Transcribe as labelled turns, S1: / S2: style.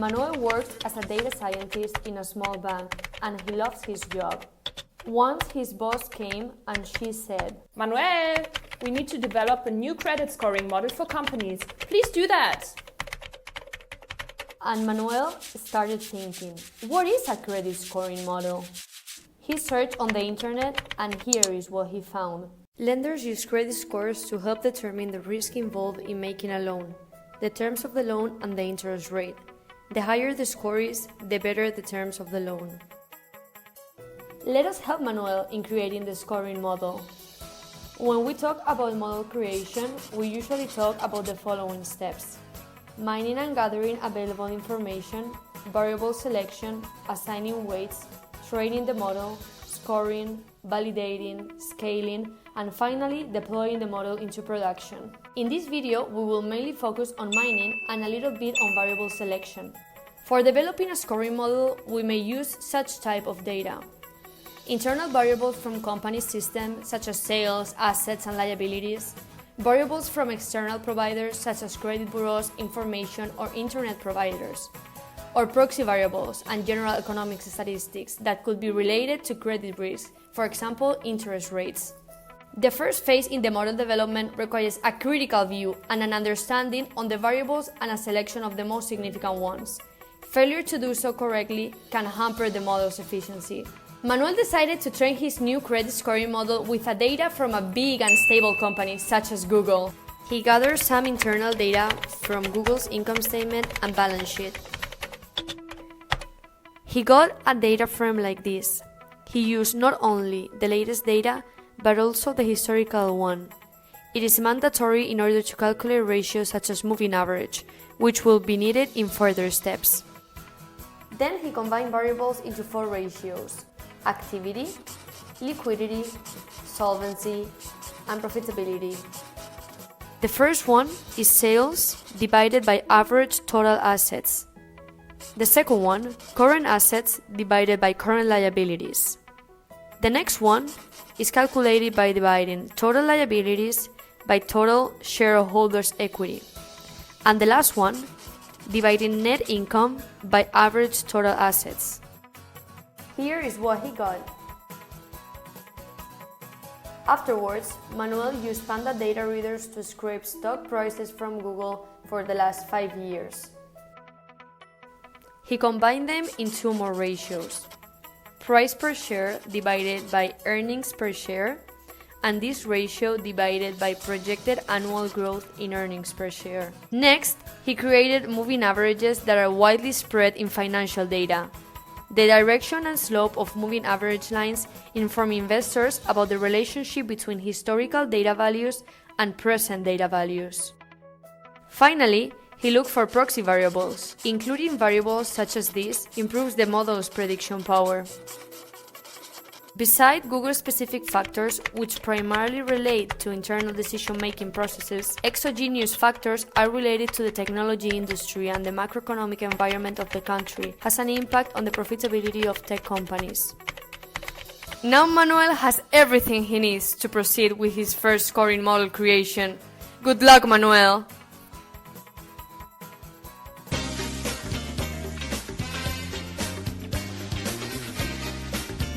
S1: Manoel works as a data scientist in a small bank and he loves his job. Once his boss came and she said,
S2: Manoel, we need to develop a new credit scoring model for companies. Please do that.
S1: And Manoel started thinking, what is a credit scoring model? He searched on the internet and here is what he found. Lenders use credit scores to help determine the risk involved in making a loan, the terms of the loan and the interest rate. The higher the score is, the better the terms of the loan. Let us help Manoel in creating the scoring model. When we talk about model creation, we usually talk about the following steps: mining and gathering available information, variable selection, assigning weights, training the model, scoring, validating, scaling, and finally deploying the model into production. In this video, we will mainly focus on mining and a little bit on variable selection. For developing a scoring model, we may use such type of data: internal variables from company systems such as sales, assets, and liabilities, variables from external providers such as credit bureaus, information, or internet providers, or proxy variables and general economic statistics that could be related to credit risk, for example, interest rates. The first phase in the model development requires a critical view and an understanding on the variables and a selection of the most significant ones. Failure to do so correctly can hamper the model's efficiency. Manoel decided to train his new credit scoring model with data from a big and stable company such as Google. He gathered some internal data from Google's income statement and balance sheet. He got a data frame like this. He used not only the latest data, but also the historical one. It is mandatory in order to calculate ratios such as moving average, which will be needed in further steps. Then he combined variables into 4 ratios: activity, liquidity, solvency, and profitability. The first one is sales divided by average total assets. The second one, current assets divided by current liabilities. The next one is calculated by dividing total liabilities by total shareholders' equity. And the last one, dividing net income by average total assets. Here is what he got. Afterwards, Manoel used Panda data readers to scrape stock prices from Google for the last 5 years. He combined them in 2 more ratios: price per share divided by earnings per share, and this ratio divided by projected annual growth in earnings per share. Next, he created moving averages that are widely spread in financial data. The direction and slope of moving average lines inform investors about the relationship between historical data values and present data values. Finally, he looked for proxy variables. Including variables such as this improves the model's prediction power. Beside Google-specific factors, which primarily relate to internal decision-making processes, exogenous factors are related to the technology industry, and the macroeconomic environment of the country has an impact on the profitability of tech companies. Now Manoel has everything he needs to proceed with his first scoring model creation. Good luck, Manoel!